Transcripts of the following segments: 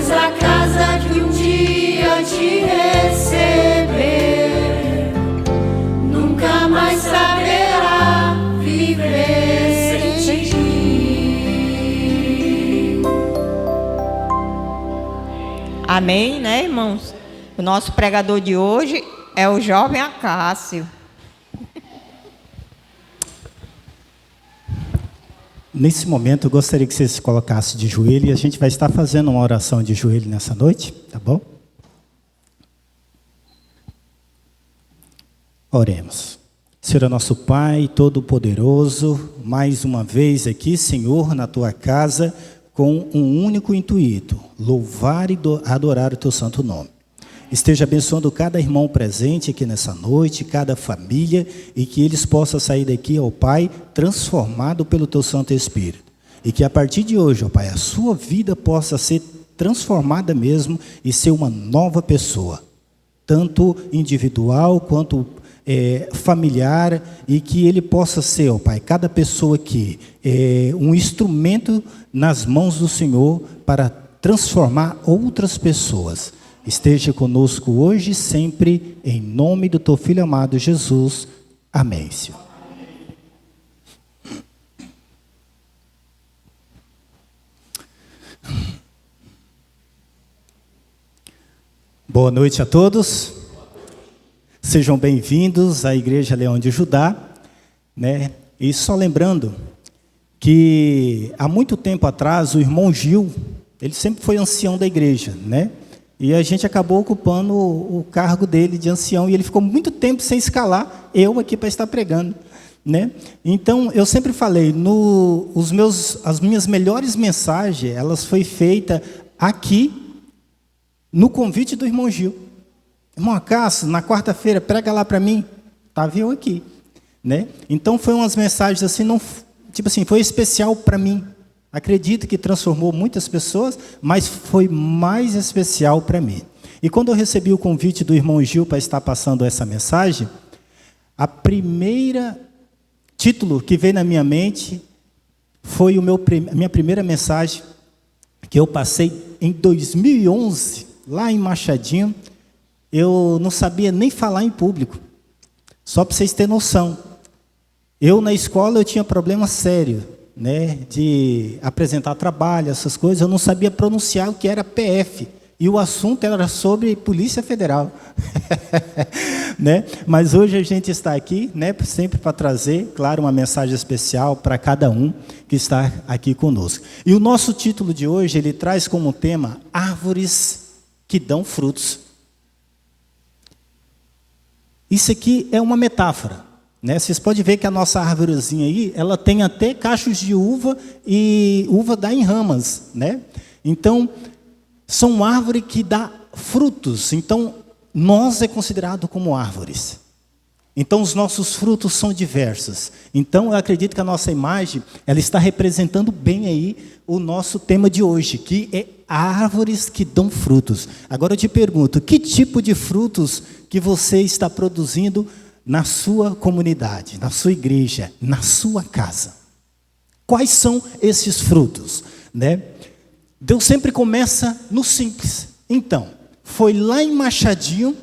pois a casa que um dia te receber nunca mais saberá viver sem ti. Amém, né, irmãos? O nosso pregador de hoje é o jovem Acácio. Nesse momento, eu gostaria que você se colocasse de joelho e a gente vai estar fazendo uma oração de joelho nessa noite, tá bom? Oremos. Senhor, nosso Pai Todo-Poderoso, mais uma vez aqui, Senhor, na Tua casa, com um único intuito, louvar e adorar o Teu santo nome. Esteja abençoando cada irmão presente aqui nessa noite, cada família, e que eles possam sair daqui, ó Pai, transformado pelo Teu Santo Espírito. E que a partir de hoje, ó Pai, a sua vida possa ser transformada mesmo e ser uma nova pessoa, tanto individual quanto familiar, e que ele possa ser, ó Pai, cada pessoa aqui, um instrumento nas mãos do Senhor para transformar outras pessoas. Esteja conosco hoje e sempre, em nome do Teu Filho amado Jesus. Amém, Senhor. Boa noite a todos. Sejam bem-vindos à Igreja Leão de Judá, né? E só lembrando que há muito tempo atrás o irmão Gil, ele sempre foi ancião da igreja, né? E a gente acabou ocupando o cargo dele de ancião, e ele ficou muito tempo sem escalar eu aqui para estar pregando, né? Então, eu sempre falei, as minhas melhores mensagens, elas foram feitas aqui, no convite do irmão Gil. Irmão Acácio, na quarta-feira, prega lá para mim. Estava eu aqui, né? Então, foi umas mensagens assim, foi especial para mim. Acredito que transformou muitas pessoas, mas foi mais especial para mim. E quando eu recebi o convite do irmão Gil para estar passando essa mensagem, a primeira título que veio na minha mente foi a minha primeira mensagem que eu passei em 2011, lá em Machadinho. Eu não sabia nem falar em público, só para vocês terem noção. Na escola eu tinha problema sério, né, de apresentar trabalho, essas coisas. Eu não sabia pronunciar o que era PF, e o assunto era sobre Polícia Federal. Né? Mas hoje a gente está aqui, né, sempre para trazer, claro, uma mensagem especial para cada um que está aqui conosco. E o nosso título de hoje, ele traz como tema árvores que dão frutos. Isso aqui é uma metáfora, né? Vocês podem ver que a nossa árvorezinha aí, ela tem até cachos de uva, e uva dá em ramas, né? Então, são árvores que dão frutos. Então, nós é considerado como árvores. Então, os nossos frutos são diversos. Então, eu acredito que a nossa imagem, ela está representando bem aí o nosso tema de hoje, que é árvores que dão frutos. Agora eu te pergunto, que tipo de frutos que você está produzindo na sua comunidade, na sua igreja, na sua casa? Quais são esses frutos, né? Deus sempre começa no simples. Então, foi lá em Machadinho,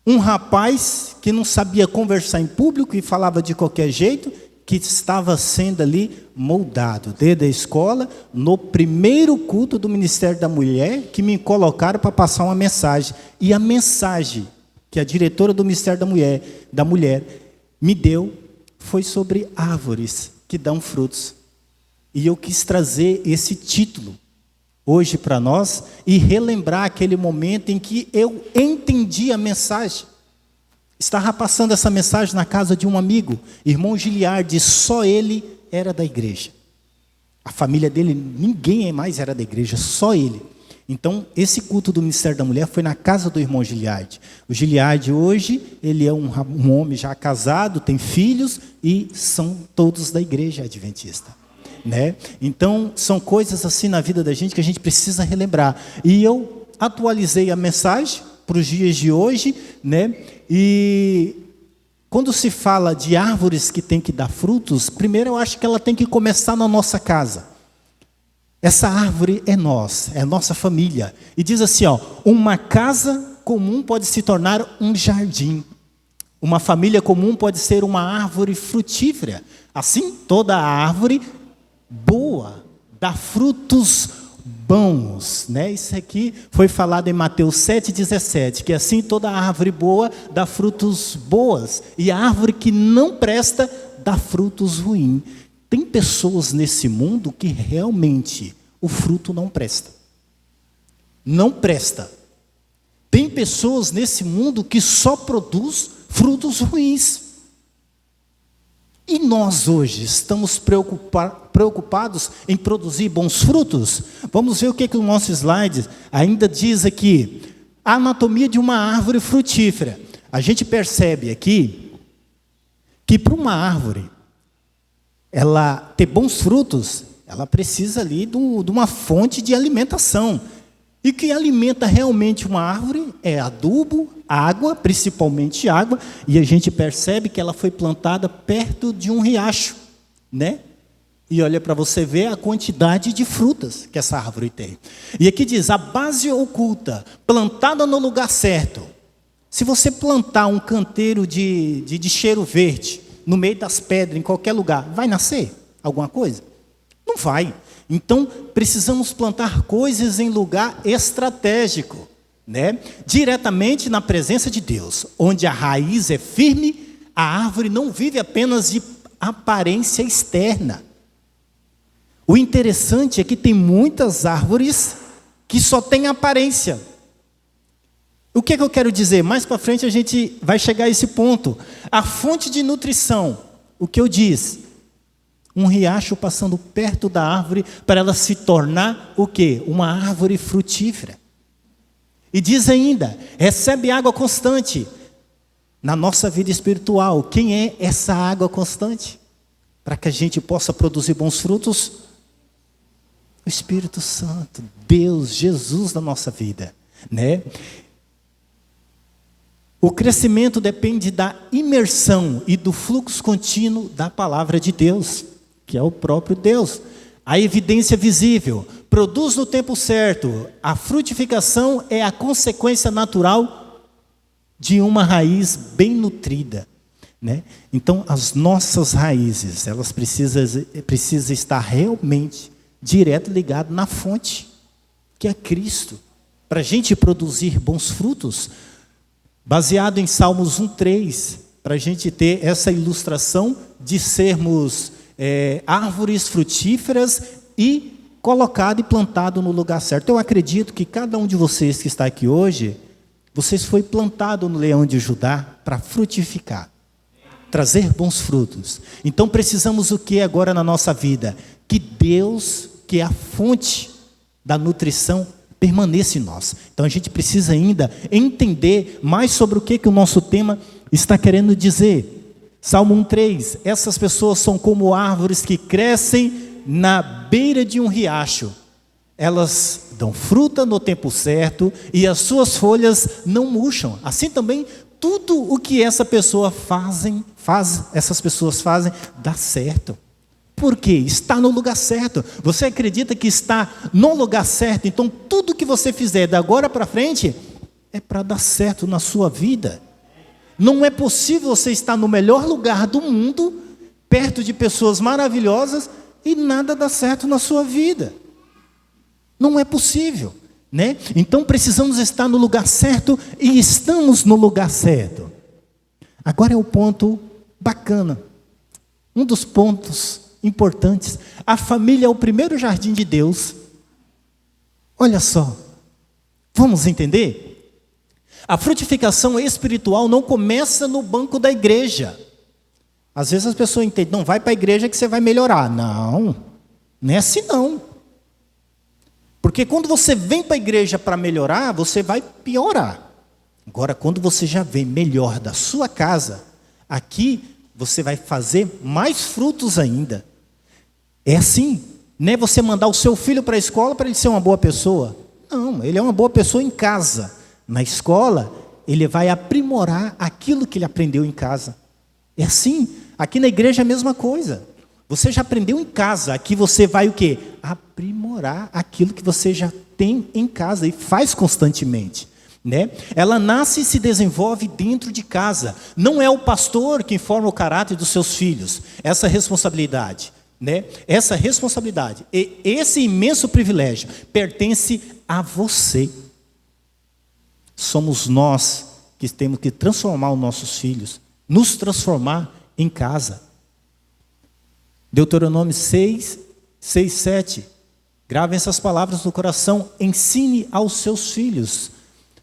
um rapaz que não sabia conversar em público e falava de qualquer jeito, que estava sendo ali moldado desde a escola, no primeiro culto do Ministério da Mulher, que me colocaram para passar uma mensagem. E a mensagem que a diretora do Ministério da Mulher me deu foi sobre árvores que dão frutos. E eu quis trazer esse título hoje para nós e relembrar aquele momento em que eu entendi a mensagem. Estava passando essa mensagem na casa de um amigo, irmão Giliardi, só ele era da igreja. A família dele, ninguém mais era da igreja, só ele. Então, esse culto do Ministério da Mulher foi na casa do irmão Giliardi. O Giliardi hoje, ele é um homem já casado, tem filhos, e são todos da igreja adventista, né? Então, são coisas assim na vida da gente que a gente precisa relembrar. E eu atualizei a mensagem para os dias de hoje, né? E quando se fala de árvores que têm que dar frutos, primeiro eu acho que ela tem que começar na nossa casa. Essa árvore é nós, é a nossa família. E diz assim, ó, uma casa comum pode se tornar um jardim. Uma família comum pode ser uma árvore frutífera. Assim, toda árvore boa dá frutos bons, né? Isso aqui foi falado em Mateus 7,17, que assim toda árvore boa dá frutos boas, e a árvore que não presta dá frutos ruins. Tem pessoas nesse mundo que realmente o fruto não presta. Não presta. Tem pessoas nesse mundo que só produz frutos ruins. E nós hoje estamos preocupados em produzir bons frutos? Vamos ver o que o nosso slide ainda diz aqui. A anatomia de uma árvore frutífera. A gente percebe aqui que para uma árvore ela ter bons frutos, ela precisa ali de uma fonte de alimentação. E o que alimenta realmente uma árvore é adubo, água, principalmente água, e a gente percebe que ela foi plantada perto de um riacho, né? E olha para você ver a quantidade de frutas que essa árvore tem. E aqui diz, a base oculta, plantada no lugar certo. Se você plantar um canteiro de cheiro verde no meio das pedras, em qualquer lugar, vai nascer alguma coisa? Não vai. Então, precisamos plantar coisas em lugar estratégico, né? Diretamente na presença de Deus, onde a raiz é firme, a árvore não vive apenas de aparência externa. O interessante é que tem muitas árvores que só têm aparência. O que eu quero dizer? Mais para frente a gente vai chegar a esse ponto. A fonte de nutrição, o que eu disse? Um riacho passando perto da árvore para ela se tornar o quê? Uma árvore frutífera. E diz ainda, recebe água constante. Na nossa vida espiritual, quem é essa água constante? Para que a gente possa produzir bons frutos? O Espírito Santo, Deus, Jesus na nossa vida, né? O crescimento depende da imersão e do fluxo contínuo da palavra de Deus, que é o próprio Deus. A evidência visível, produz no tempo certo. A frutificação é a consequência natural de uma raiz bem nutrida, né? Então, as nossas raízes, elas precisam estar realmente direto ligado na fonte, que é Cristo. Para a gente produzir bons frutos, baseado em Salmos 1:3, para a gente ter essa ilustração de sermos árvores frutíferas e colocado e plantado no lugar certo. Eu acredito que cada um de vocês que está aqui hoje, vocês foi plantado no leão de Judá para frutificar, trazer bons frutos. Então precisamos o que agora na nossa vida? Que Deus, que é a fonte da nutrição, permaneça em nós. Então a gente precisa ainda entender mais sobre o que o nosso tema está querendo dizer. Salmo 1:3, essas pessoas são como árvores que crescem na beira de um riacho. Elas dão fruta no tempo certo e as suas folhas não murcham. Assim também, tudo o que essas pessoas fazem, dá certo. Por quê? Está no lugar certo. Você acredita que está no lugar certo, então tudo que você fizer da agora para frente é para dar certo na sua vida. Não é possível você estar no melhor lugar do mundo, perto de pessoas maravilhosas, e nada dar certo na sua vida. Não é possível, né? Então precisamos estar no lugar certo e estamos no lugar certo. Agora é o ponto bacana. Um dos pontos importantes. A família é o primeiro jardim de Deus. Olha só. Vamos entender? A frutificação espiritual não começa no banco da igreja. Às vezes as pessoas entendem, não, vai para a igreja que você vai melhorar. Não, não é assim não. Porque quando você vem para a igreja para melhorar, você vai piorar. Agora, quando você já vem melhor da sua casa, aqui você vai fazer mais frutos ainda. É assim, não é você mandar o seu filho para a escola para ele ser uma boa pessoa. Não, ele é uma boa pessoa em casa. Na escola, ele vai aprimorar aquilo que ele aprendeu em casa. É assim, aqui na igreja é a mesma coisa. Você já aprendeu em casa. Aqui você vai o quê? Aprimorar aquilo que você já tem em casa e faz constantemente, né? Ela nasce e se desenvolve dentro de casa. Não é o pastor que forma o caráter dos seus filhos. Essa responsabilidade, né? Essa responsabilidade e esse imenso privilégio pertence a você. Somos nós que temos que transformar os nossos filhos, nos transformar em casa. Deuteronômio 6, 7. Gravem essas palavras no coração, ensine aos seus filhos,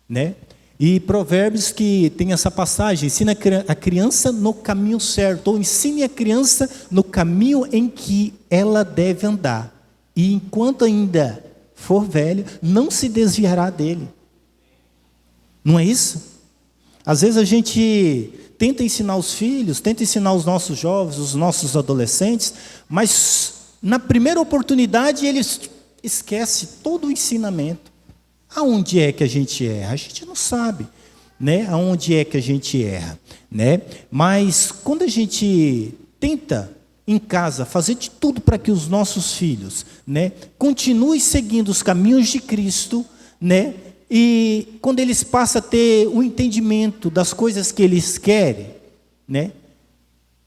né? E Provérbios que tem essa passagem, ensina a criança no caminho certo, ou ensine a criança no caminho em que ela deve andar. E enquanto ainda for velho, não se desviará dele. Não é isso? Às vezes a gente tenta ensinar os filhos, tenta ensinar os nossos jovens, os nossos adolescentes, mas na primeira oportunidade eles esquecem todo o ensinamento. Aonde é que a gente erra? A gente não sabe, né? Aonde é que a gente erra, né? Mas quando a gente tenta em casa fazer de tudo para que os nossos filhos, né, continuem seguindo os caminhos de Cristo, né? E quando eles passam a ter o entendimento das coisas que eles querem, né,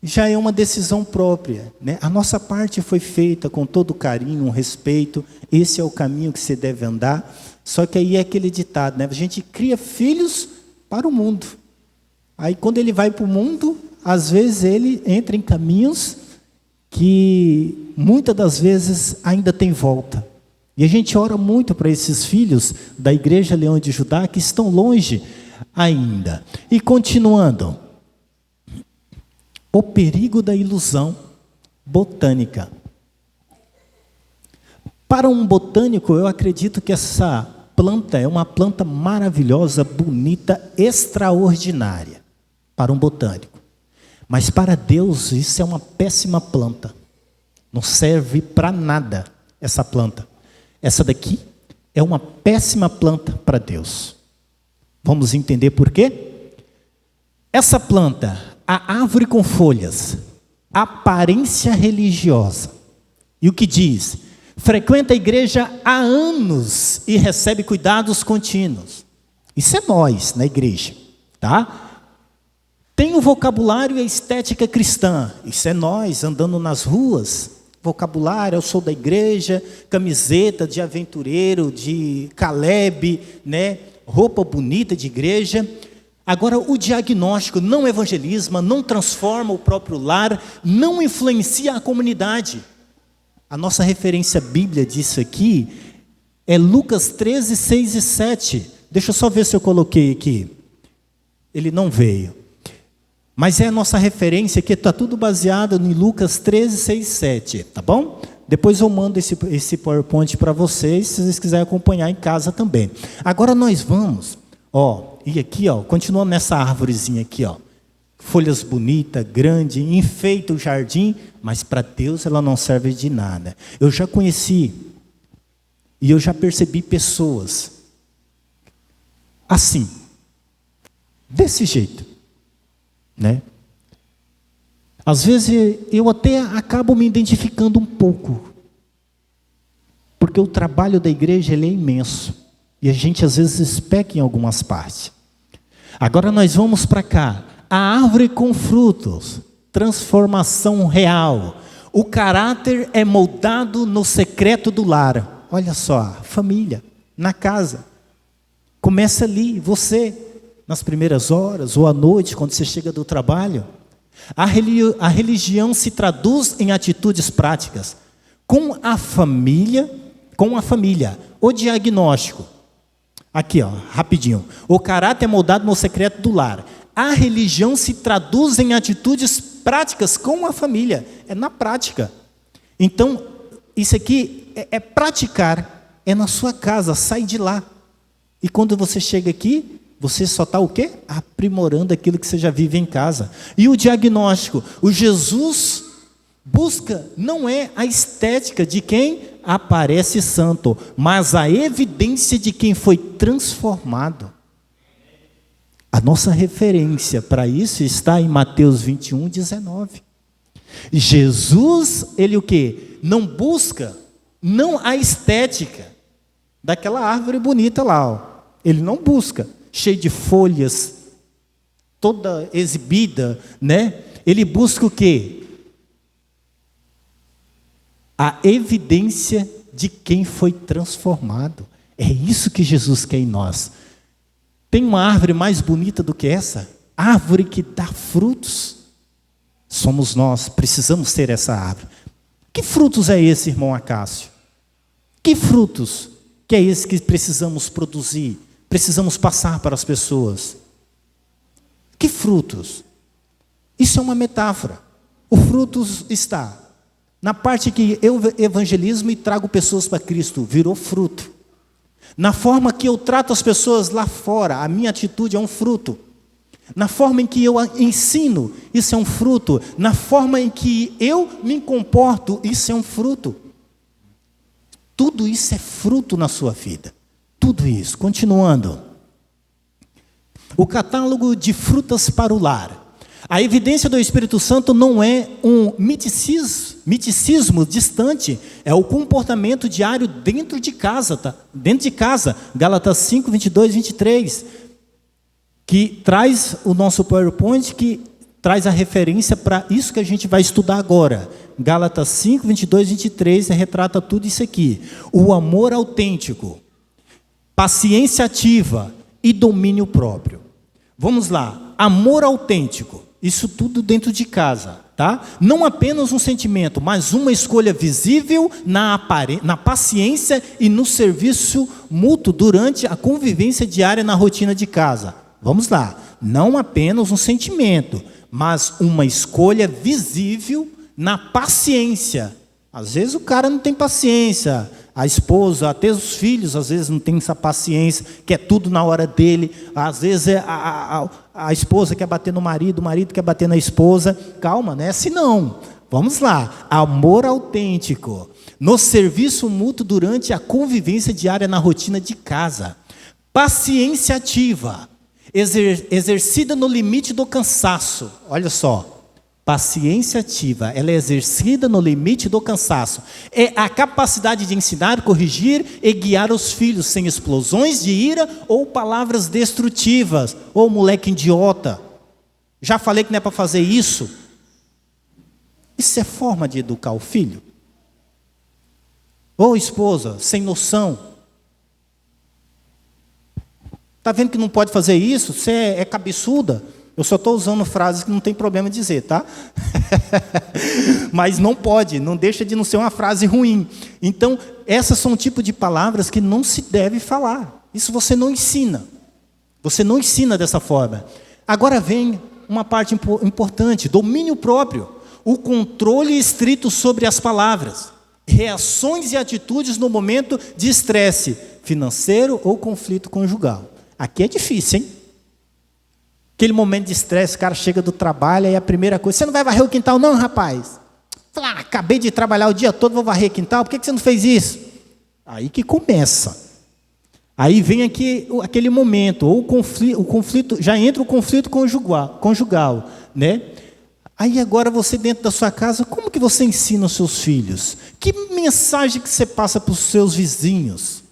já é uma decisão própria, né? A nossa parte foi feita com todo carinho, respeito. Esse é o caminho que você deve andar. Só que aí é aquele ditado, né? A gente cria filhos para o mundo. Aí quando ele vai para o mundo, às vezes ele entra em caminhos que muitas das vezes ainda tem volta. E a gente ora muito para esses filhos da Igreja Leão de Judá que estão longe ainda. E continuando, o perigo da ilusão botânica. Para um botânico, eu acredito que essa planta é uma planta maravilhosa, bonita, extraordinária. Para um botânico. Mas para Deus, isso é uma péssima planta. Não serve para nada essa planta. Essa daqui é uma péssima planta para Deus. Vamos entender por quê? Essa planta, a árvore com folhas, aparência religiosa. E o que diz? Frequenta a igreja há anos e recebe cuidados contínuos. Isso é nós na igreja, tá? Tem o vocabulário e a estética cristã. Isso é nós andando nas ruas. Vocabulário, eu sou da igreja, camiseta de aventureiro, de Caleb, né? Roupa bonita de igreja. Agora, o diagnóstico não evangelismo, não transforma o próprio lar, não influencia a comunidade. A nossa referência bíblia disso aqui é Lucas 13, 6 e 7. Deixa eu só ver se eu coloquei aqui. Ele não veio. Mas é a nossa referência que está tudo baseado em Lucas 13, 6 e 7. Tá bom? Depois eu mando esse PowerPoint para vocês, se vocês quiserem acompanhar em casa também. Agora nós vamos, e aqui, continua nessa árvorezinha aqui, folhas bonitas, grande, enfeita o jardim, mas para Deus ela não serve de nada. Eu já conheci e eu já percebi pessoas assim, desse jeito, né? Às vezes eu até acabo me identificando um pouco, porque o trabalho da igreja ele é imenso e a gente às vezes peca em algumas partes. Agora nós vamos para cá. A árvore com frutos, transformação real. O caráter é moldado no secreto do lar. Olha só, família, na casa. Começa ali, você, nas primeiras horas ou à noite, quando você chega do trabalho. A religião se traduz em atitudes práticas. Com a família, o diagnóstico. Aqui, rapidinho. O caráter é moldado no secreto do lar. A religião se traduz em atitudes práticas com a família. É na prática. Então, isso aqui é praticar. É na sua casa, sai de lá. E quando você chega aqui, você só está o quê? Aprimorando aquilo que você já vive em casa. E o diagnóstico? O Jesus busca, não é a estética de quem aparece santo, mas a evidência de quem foi transformado. A nossa referência para isso está em Mateus 21, 19. Jesus, ele o quê? Não busca, não a estética daquela árvore bonita lá, ó. Ele não busca, cheio de folhas, toda exibida, né? Ele busca o quê? A evidência de quem foi transformado. É isso que Jesus quer em nós. Tem uma árvore mais bonita do que essa? Árvore que dá frutos. Somos nós, precisamos ter essa árvore. Que frutos é esse, irmão Acácio? Que frutos que é esse que precisamos produzir? Precisamos passar para as pessoas? Que frutos? Isso é uma metáfora. O frutos está na parte que eu evangelismo e trago pessoas para Cristo, virou fruto. Na forma que eu trato as pessoas lá fora, a minha atitude é um fruto. Na forma em que eu ensino, isso é um fruto. Na forma em que eu me comporto, isso é um fruto. Tudo isso é fruto na sua vida. Tudo isso. Continuando. O catálogo de frutas para o lar. A evidência do Espírito Santo não é um miticismo distante, é o comportamento diário dentro de casa, tá? Dentro de casa, Gálatas 5, 22, 23, que traz o nosso PowerPoint, que traz a referência para isso que a gente vai estudar agora. Gálatas 5, 22, 23, retrata tudo isso aqui. O amor autêntico, paciência ativa e domínio próprio. Vamos lá, amor autêntico. Isso tudo dentro de casa, tá? Não apenas um sentimento, mas uma escolha visível na paciência e no serviço mútuo durante a convivência diária na rotina de casa. Vamos lá, não apenas um sentimento, mas uma escolha visível na paciência. Às vezes o cara não tem paciência, a esposa, até os filhos às vezes não tem essa paciência, quer tudo na hora dele. Às vezes a esposa quer bater no marido, o marido quer bater na esposa. Calma, não é assim não. Vamos lá, amor autêntico, no serviço mútuo durante a convivência diária na rotina de casa. Paciência ativa, exercida no limite do cansaço. Olha só. Paciência ativa, ela é exercida no limite do cansaço. É a capacidade de ensinar, corrigir e guiar os filhos sem explosões de ira ou palavras destrutivas. Ô moleque idiota, já falei que não é para fazer isso. Isso é forma de educar o filho? Ô esposa, sem noção. Está vendo que não pode fazer isso? Você é cabeçuda? Eu só estou usando frases que não tem problema dizer, tá? Mas não pode, não deixa de não ser uma frase ruim. Então, essas são o tipo de palavras que não se deve falar. Isso você não ensina. Você não ensina dessa forma. Agora vem uma parte importante, domínio próprio. O controle estrito sobre as palavras. Reações e atitudes no momento de estresse financeiro ou conflito conjugal. Aqui é difícil, hein? Aquele momento de estresse, o cara chega do trabalho e a primeira coisa, você não vai varrer o quintal não, rapaz? Fala, acabei de trabalhar o dia todo, vou varrer o quintal, por que você não fez isso? Aí que começa. Aí vem aqui aquele momento, ou o conflito, já entra o conflito conjugal, né? Aí agora você dentro da sua casa, como que você ensina os seus filhos? Que mensagem que você passa para os seus vizinhos?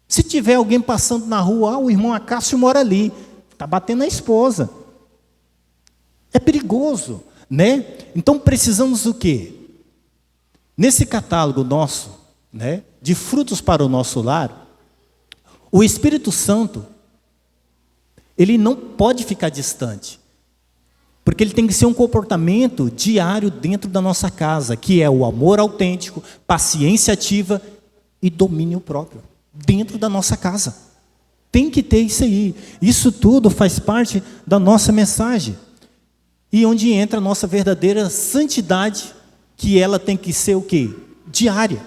Se tiver alguém passando na rua, o irmão Acácio mora ali, está batendo na esposa. É perigoso, né? Então precisamos do quê? Nesse catálogo nosso, né, de frutos para o nosso lar, o Espírito Santo, ele não pode ficar distante. Porque ele tem que ser um comportamento diário dentro da nossa casa, que é o amor autêntico, paciência ativa e domínio próprio, dentro da nossa casa. Tem que ter isso aí. Isso tudo faz parte da nossa mensagem. E onde entra a nossa verdadeira santidade, que ela tem que ser o quê? Diária.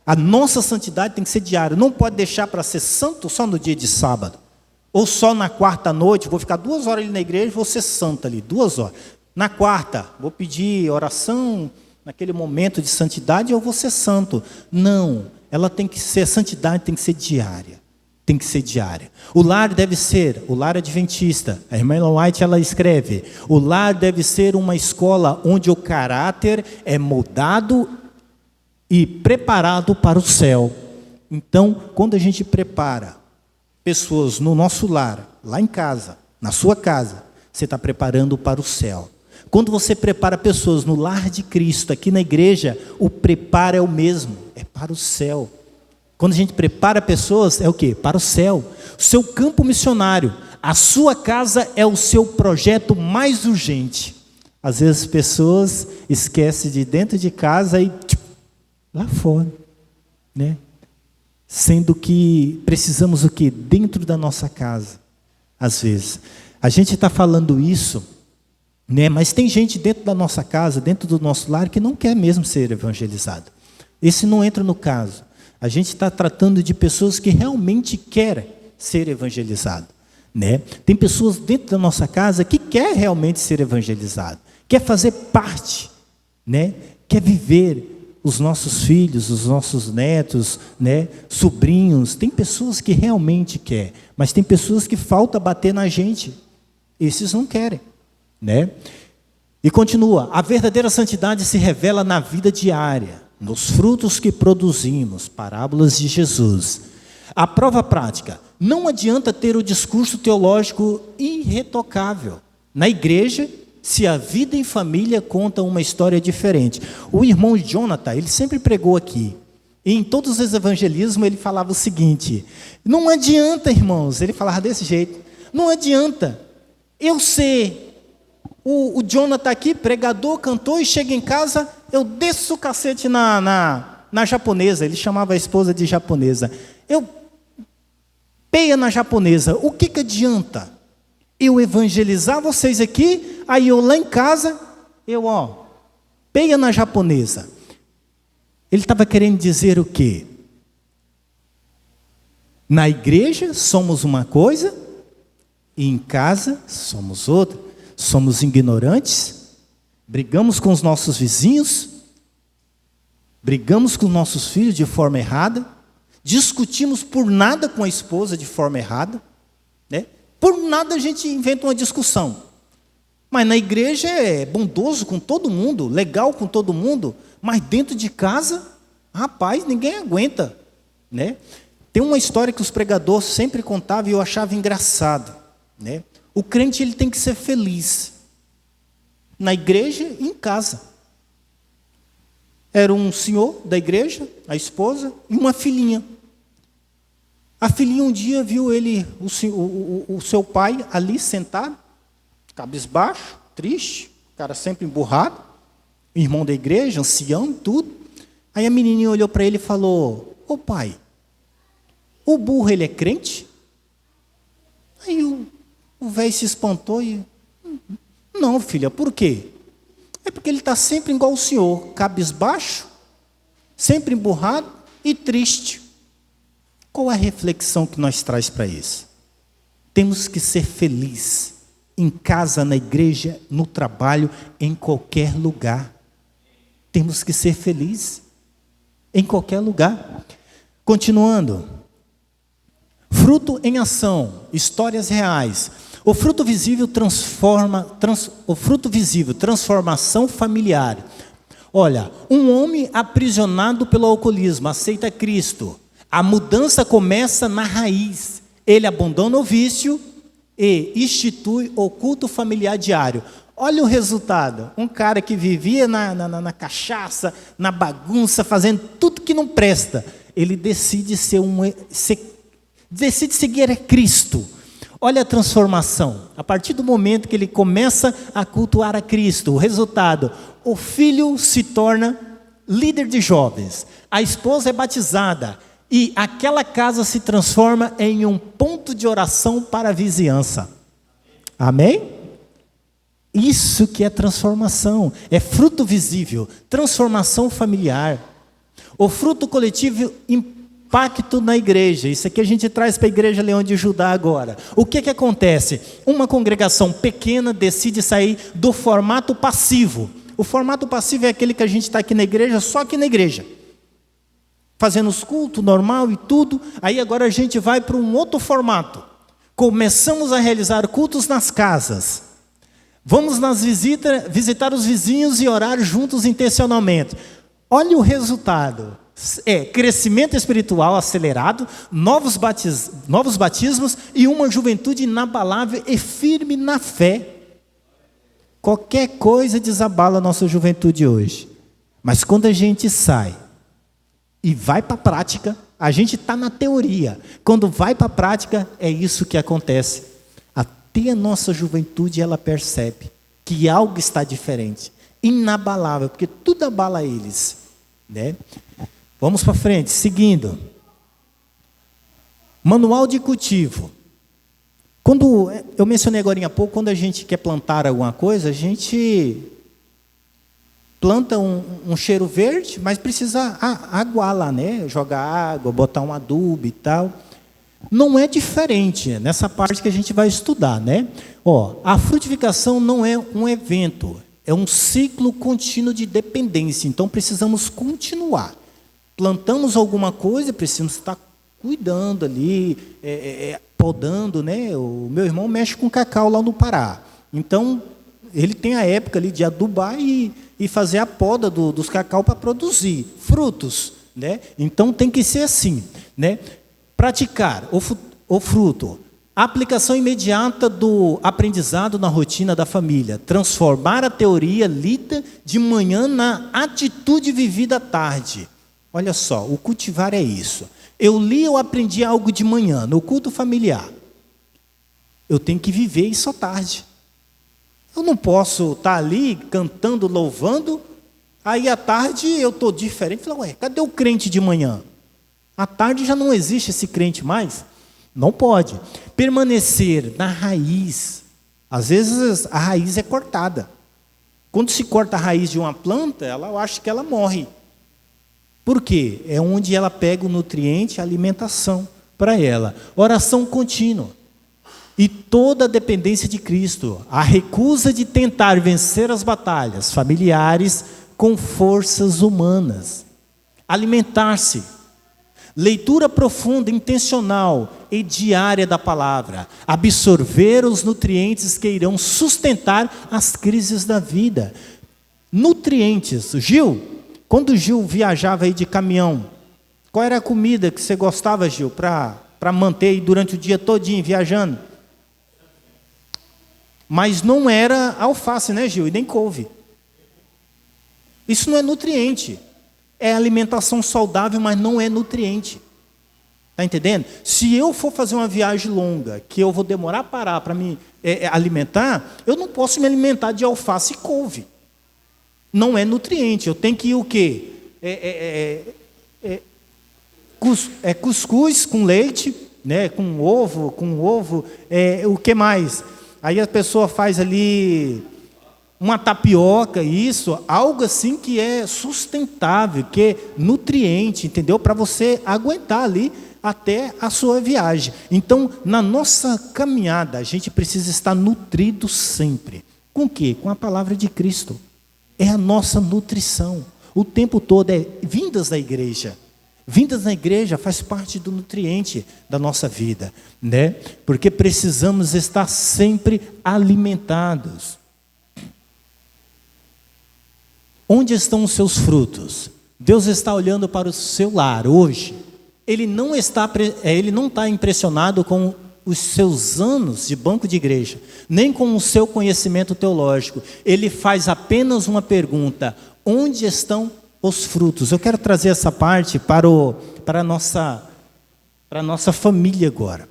A nossa santidade tem que ser diária. Não pode deixar para ser santo só no dia de sábado. Ou só na quarta noite, vou ficar 2 horas ali na igreja e vou ser santo ali, 2 horas. Na quarta, vou pedir oração, naquele momento de santidade, eu vou ser santo. Não, ela tem que ser, a santidade tem que ser diária. tem que ser diária. O lar deve ser, o lar adventista, a irmã Ellen White ela escreve, o lar deve ser uma escola onde o caráter é moldado e preparado para o céu. Então, quando a gente prepara pessoas no nosso lar, lá em casa, na sua casa, você está preparando para o céu. Quando você prepara pessoas no lar de Cristo, aqui na igreja, o preparo é o mesmo, é para o céu. Quando a gente prepara pessoas, é o quê? Para o céu. O seu campo missionário, a sua casa é o seu projeto mais urgente. Às vezes as pessoas esquecem de dentro de casa e lá fora, né? Sendo que precisamos o quê? Dentro da nossa casa, às vezes. A gente está falando isso, né? Mas tem gente dentro da nossa casa, dentro do nosso lar, que não quer mesmo ser evangelizado. Esse não entra no caso. A gente está tratando de pessoas que realmente querem ser evangelizadas, né? Tem pessoas dentro da nossa casa que querem realmente ser evangelizado, quer fazer parte, né? Quer viver os nossos filhos, os nossos netos, né? Sobrinhos. Tem pessoas que realmente querem, mas tem pessoas que falta bater na gente. Esses não querem, né? E continua, a verdadeira santidade se revela na vida diária, nos frutos que produzimos, parábolas de Jesus. A prova prática, não adianta ter o discurso teológico irretocável na igreja, se a vida em família conta uma história diferente. O irmão Jonathan, ele sempre pregou aqui, e em todos os evangelismos ele falava o seguinte, não adianta, irmãos, ele falava desse jeito, não adianta eu ser o Jonathan aqui, pregador, cantor, e chega em casa, eu desço o cacete na japonesa, ele chamava a esposa de japonesa, eu peia na japonesa, o que adianta? Eu evangelizar vocês aqui, aí eu lá em casa, peia na japonesa. Ele estava querendo dizer o quê? Na igreja somos uma coisa, e em casa somos outra. Somos ignorantes, brigamos com os nossos vizinhos, brigamos com os nossos filhos de forma errada, discutimos por nada com a esposa de forma errada, né? Por nada a gente inventa uma discussão. Mas na igreja é bondoso com todo mundo, legal com todo mundo, mas dentro de casa, rapaz, ninguém aguenta, né? Tem uma história que os pregadores sempre contavam e eu achava engraçado, né? O crente ele tem que ser feliz, na igreja e em casa. Era um senhor da igreja, a esposa, e uma filhinha. A filhinha um dia viu ele, o seu pai ali sentado, cabisbaixo, triste, cara sempre emburrado, irmão da igreja, ancião, tudo. Aí a menininha olhou para ele e falou, ô pai, o burro ele é crente? Aí o velho se espantou e, não filha, por quê? É porque ele está sempre igual o senhor, cabisbaixo, sempre emburrado e triste. Qual é a reflexão que nós traz para isso? Temos que ser felizes, em casa, na igreja, no trabalho, em qualquer lugar. Temos que ser felizes, em qualquer lugar. Continuando, fruto em ação, histórias reais. O fruto visível transformação familiar. Olha, um homem aprisionado pelo alcoolismo aceita Cristo. A mudança começa na raiz. Ele abandona o vício e institui o culto familiar diário. Olha o resultado. Um cara que vivia na cachaça, na bagunça, fazendo tudo que não presta. Ele decide decide seguir a Cristo. Olha a transformação. A partir do momento que ele começa a cultuar a Cristo, o resultado, o filho se torna líder de jovens, a esposa é batizada e aquela casa se transforma em um ponto de oração para a vizinhança. Amém? Isso que é transformação, é fruto visível, transformação familiar. O fruto coletivo impacto na igreja. Isso aqui a gente traz para a igreja Leão de Judá agora. O que acontece? Uma congregação pequena decide sair do formato passivo. O formato passivo é aquele que a gente está aqui na igreja, só aqui na igreja. fazendo os cultos normal e tudo. Aí agora a gente vai para um outro formato. Começamos a realizar cultos nas casas. Vamos visitar os vizinhos e orar juntos intencionalmente. Olha o resultado. Crescimento espiritual acelerado, novos batismos e uma juventude inabalável e firme na fé. Qualquer coisa desabala a nossa juventude hoje. Mas quando a gente sai e vai para a prática, a gente está na teoria. Quando vai para a prática, é isso que acontece. Até a nossa juventude, ela percebe que algo está diferente. Inabalável, porque tudo abala eles, né? Vamos para frente, seguindo. Manual de cultivo. Quando eu mencionei agora há pouco, quando a gente quer plantar alguma coisa, a gente planta um cheiro verde, mas precisa aguar lá, né? Jogar água, botar um adubo e tal. Não é diferente nessa parte que a gente vai estudar, né? A frutificação não é um evento, é um ciclo contínuo de dependência. Então precisamos continuar. Plantamos alguma coisa, precisamos estar cuidando ali, podando, né? O meu irmão mexe com cacau lá no Pará. Então, ele tem a época ali de adubar e fazer a poda dos cacau para produzir frutos, né? Então, tem que ser assim, né? Praticar o fruto. Aplicação imediata do aprendizado na rotina da família. Transformar a teoria lida de manhã na atitude vivida à tarde. Olha só, o cultivar é isso. Eu li, eu aprendi algo de manhã, no culto familiar. Eu tenho que viver isso à tarde. Eu não posso estar ali cantando, louvando, aí à tarde eu estou diferente. Falo, cadê o crente de manhã? À tarde já não existe esse crente mais. Não pode. Permanecer na raiz. Às vezes a raiz é cortada. Quando se corta a raiz de uma planta, eu acho que ela morre. Por quê? É onde ela pega o nutriente, a alimentação para ela. Oração contínua. E toda a dependência de Cristo. A recusa de tentar vencer as batalhas familiares com forças humanas. Alimentar-se. Leitura profunda, intencional e diária da palavra. Absorver os nutrientes que irão sustentar as crises da vida. Nutrientes. Gil, quando o Gil viajava aí de caminhão, qual era a comida que você gostava, Gil, para manter aí durante o dia todinho viajando? Mas não era alface, né, Gil? E nem couve. Isso não é nutriente. É alimentação saudável, mas não é nutriente. Está entendendo? Se eu for fazer uma viagem longa, que eu vou demorar a parar para me alimentar, eu não posso me alimentar de alface e couve. Não é nutriente. Eu tenho que ir o quê? Cuscuz com leite, né? com ovo. O que mais? Aí a pessoa faz ali uma tapioca, algo assim que é sustentável, que é nutriente, entendeu? Para você aguentar ali até a sua viagem. Então, na nossa caminhada, a gente precisa estar nutrido sempre. Com o quê? Com a palavra de Cristo. É a nossa nutrição. O tempo todo é vindas da igreja. Vindas na igreja faz parte do nutriente da nossa vida, né? Porque precisamos estar sempre alimentados. Onde estão os seus frutos? Deus está olhando para o seu lar hoje. Ele não está impressionado com os seus anos de banco de igreja, nem com o seu conhecimento teológico. Ele faz apenas uma pergunta: onde estão os frutos? Eu quero trazer essa parte para a nossa família agora.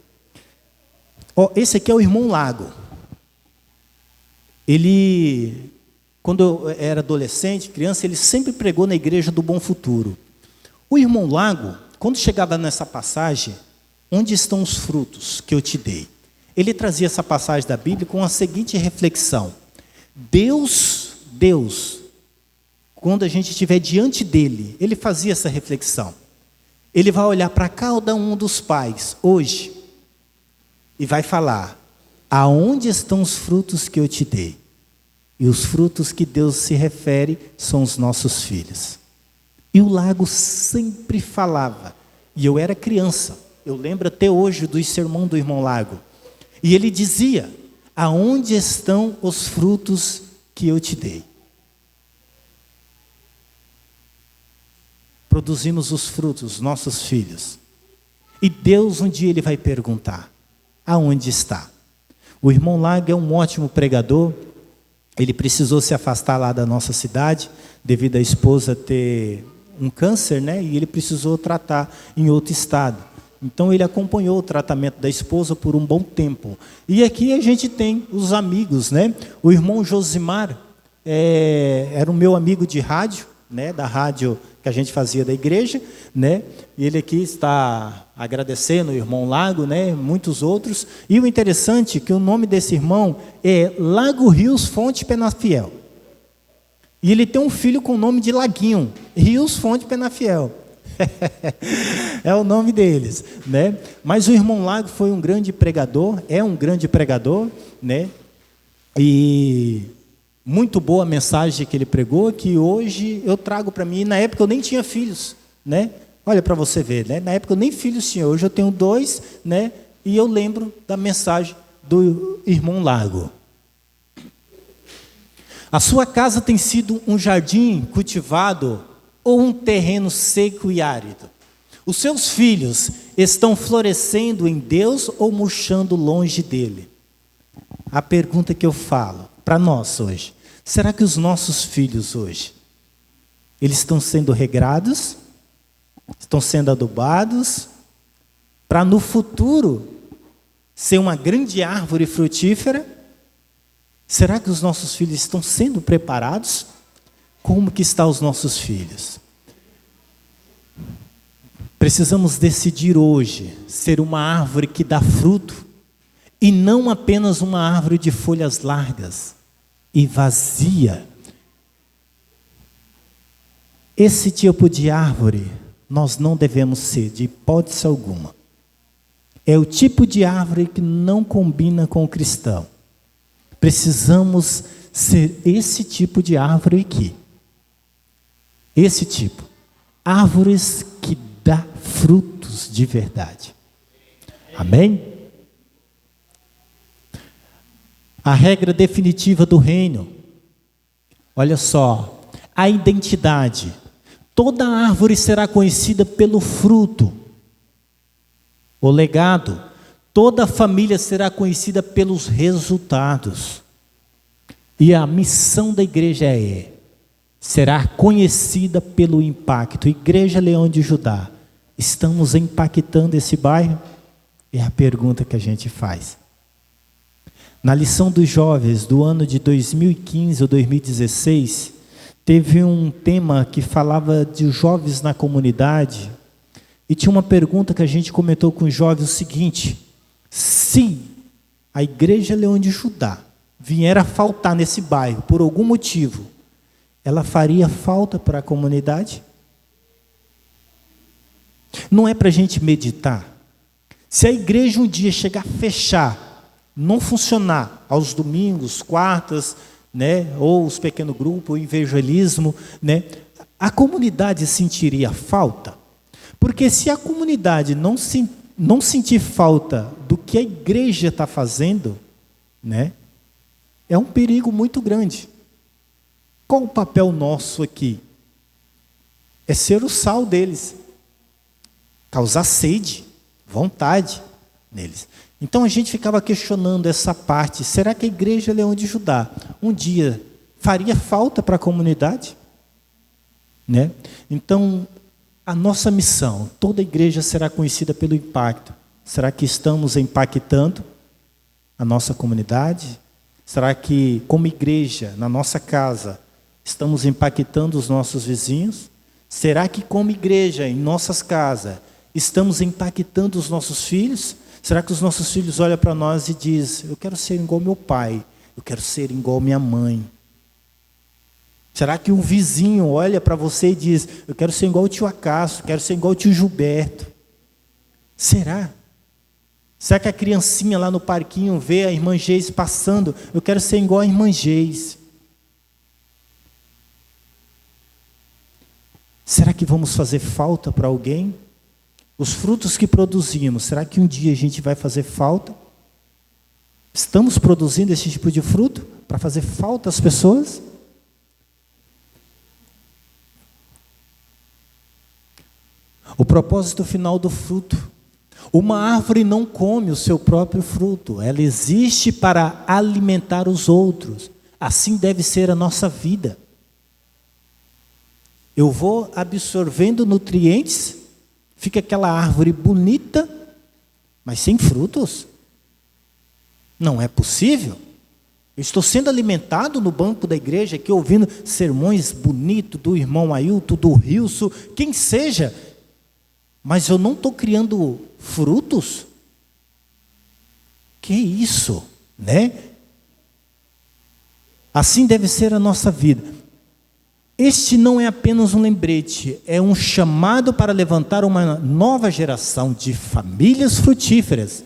Esse aqui é o irmão Lago. Ele, quando eu era adolescente, criança, ele sempre pregou na igreja do Bom Futuro. O irmão Lago, quando chegava nessa passagem, onde estão os frutos que eu te dei? Ele trazia essa passagem da Bíblia com a seguinte reflexão: Deus, quando a gente estiver diante dele, ele fazia essa reflexão. Ele vai olhar para cada um dos pais hoje e vai falar: aonde estão os frutos que eu te dei? E os frutos que Deus se refere são os nossos filhos. E o Lago sempre falava. E eu era criança. Eu lembro até hoje do sermão do irmão Lago. E ele dizia: aonde estão os frutos que eu te dei? Produzimos os frutos, nossos filhos. E Deus um dia ele vai perguntar: aonde está? O irmão Lago é um ótimo pregador. Ele precisou se afastar lá da nossa cidade, devido à esposa ter um câncer, né? E ele precisou tratar em outro estado. Então ele acompanhou o tratamento da esposa por um bom tempo. E aqui a gente tem os amigos, né? O irmão Josimar era o meu amigo de rádio, né? Da rádio que a gente fazia da igreja, né? E ele aqui está agradecendo o irmão Lago, né? Muitos outros. E o interessante é que o nome desse irmão é Lago Rios Fonte Penafiel. E ele tem um filho com o nome de Laguinho, Rios Fonte Penafiel. É o nome deles, né? Mas o irmão Lago foi um grande pregador, é um grande pregador, né? E muito boa a mensagem que ele pregou, que hoje eu trago para mim. Na época eu nem tinha filhos, né? Olha para você ver, né? Na época eu nem filhos tinha, hoje eu tenho 2, né? E eu lembro da mensagem do irmão Lago. A sua casa tem sido um jardim cultivado ou um terreno seco e árido? Os seus filhos estão florescendo em Deus ou murchando longe dele? A pergunta que eu falo para nós hoje: será que os nossos filhos hoje, eles estão sendo regrados? Estão sendo adubados? Para no futuro ser uma grande árvore frutífera? Será que os nossos filhos estão sendo preparados? Como que estão os nossos filhos? Precisamos decidir hoje ser uma árvore que dá fruto e não apenas uma árvore de folhas largas e vazia. Esse tipo de árvore nós não devemos ser, de hipótese alguma. É o tipo de árvore que não combina com o cristão. Precisamos ser esse tipo de árvore aqui. Esse tipo. Árvores que dá frutos de verdade. Amém? A regra definitiva do reino. Olha só. A identidade. Toda árvore será conhecida pelo fruto. O legado. Toda família será conhecida pelos resultados. E a missão da igreja será conhecida pelo impacto. Igreja Leão de Judá, estamos impactando esse bairro? É a pergunta que a gente faz. Na lição dos jovens do ano de 2015 ou 2016, teve um tema que falava de jovens na comunidade, e tinha uma pergunta que a gente comentou com os jovens, o seguinte: se a Igreja Leão de Judá vier a faltar nesse bairro por algum motivo, ela faria falta para a comunidade? Não é para a gente meditar. Se a igreja um dia chegar a fechar, não funcionar aos domingos, quartas, né, ou os pequenos grupos, o evangelismo, né, a comunidade sentiria falta? Porque se a comunidade não sentir falta do que a igreja está fazendo, né, é um perigo muito grande. Qual o papel nosso aqui? É ser o sal deles. Causar sede, vontade neles. Então a gente ficava questionando essa parte. Será que a Igreja Leão de Judá um dia faria falta para a comunidade? Né? Então, a nossa missão, toda igreja será conhecida pelo impacto. Será que estamos impactando a nossa comunidade? Será que, como igreja, na nossa casa, estamos impactando os nossos vizinhos? Será que, como igreja, em nossas casas, estamos impactando os nossos filhos? Será que os nossos filhos olham para nós e dizem: eu quero ser igual meu pai, eu quero ser igual minha mãe? Será que um vizinho olha para você e diz: eu quero ser igual o tio Acácio, quero ser igual o tio Gilberto? Será? Será que a criancinha lá no parquinho vê a irmã Geis passando? Eu quero ser igual a irmã Geis. Será que vamos fazer falta para alguém? Os frutos que produzimos, será que um dia a gente vai fazer falta? Estamos produzindo esse tipo de fruto para fazer falta às pessoas? O propósito final do fruto. Uma árvore não come o seu próprio fruto, ela existe para alimentar os outros. Assim deve ser a nossa vida. Eu vou absorvendo nutrientes, fica aquela árvore bonita, mas sem frutos. Não é possível. Eu estou sendo alimentado no banco da igreja, aqui ouvindo sermões bonitos do irmão Ailton, do Rilson, quem seja, mas eu não estou criando frutos? Que isso, né? Assim deve ser a nossa vida. Este não é apenas um lembrete, é um chamado para levantar uma nova geração de famílias frutíferas.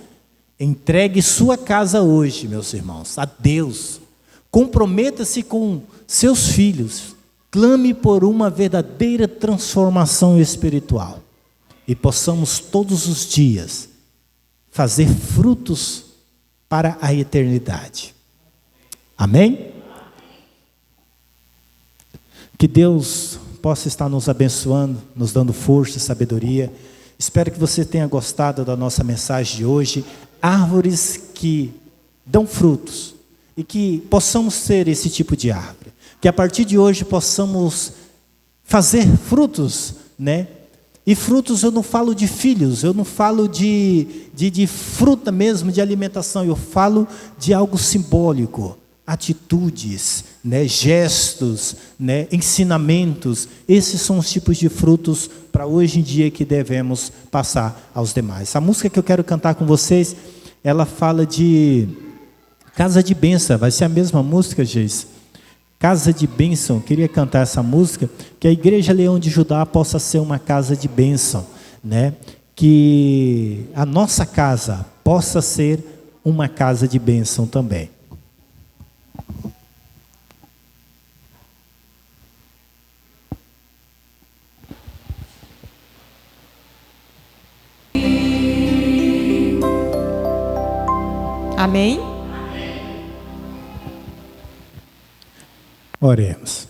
Entregue sua casa hoje, meus irmãos, a Deus. Comprometa-se com seus filhos. Clame por uma verdadeira transformação espiritual. E possamos todos os dias fazer frutos para a eternidade. Amém? Que Deus possa estar nos abençoando, nos dando força e sabedoria. Espero que você tenha gostado da nossa mensagem de hoje. Árvores que dão frutos. E que possamos ser esse tipo de árvore. Que a partir de hoje possamos fazer frutos, né? E frutos eu não falo de filhos, eu não falo de fruta mesmo, de alimentação. Eu falo de algo simbólico. Atitudes, né, gestos, né, ensinamentos. Esses são os tipos de frutos para hoje em dia que devemos passar aos demais. A música que eu quero cantar com vocês, ela fala de casa de bênção. Vai ser a mesma música, Geis? Casa de bênção. Queria cantar essa música, que a Igreja Leão de Judá possa ser uma casa de bênção, né? Que a nossa casa possa ser uma casa de bênção também. Amém? Oremos.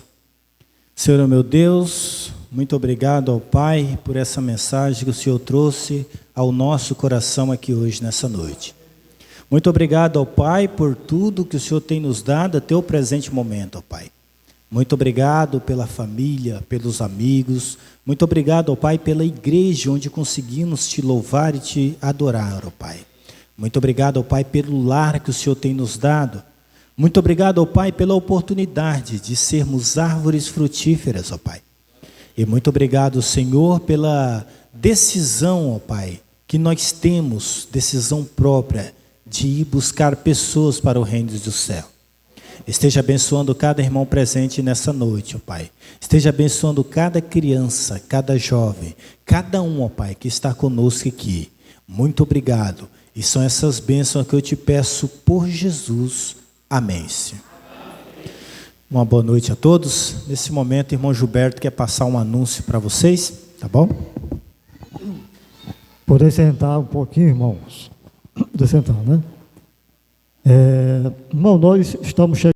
Senhor, meu Deus, muito obrigado ao Pai por essa mensagem que o Senhor trouxe ao nosso coração aqui hoje, nessa noite. Muito obrigado ao Pai por tudo que o Senhor tem nos dado até o presente momento, ó Pai. Muito obrigado pela família, pelos amigos. Muito obrigado, ó Pai, pela igreja onde conseguimos te louvar e te adorar, ó Pai. Muito obrigado, ó Pai, pelo lar que o Senhor tem nos dado. Muito obrigado, ó Pai, pela oportunidade de sermos árvores frutíferas, ó Pai. E muito obrigado, Senhor, pela decisão, ó Pai, que nós temos, decisão própria, de ir buscar pessoas para o reino do céu. Esteja abençoando cada irmão presente nessa noite, ó Pai. Esteja abençoando cada criança, cada jovem, cada um, ó Pai, que está conosco aqui. Muito obrigado. E são essas bênçãos que eu te peço por Jesus. Amém, Senhor. Uma boa noite a todos. Nesse momento, o irmão Gilberto quer passar um anúncio para vocês, tá bom? Poder sentar um pouquinho, irmãos. Poder sentar, né? Irmão, nós estamos chegando.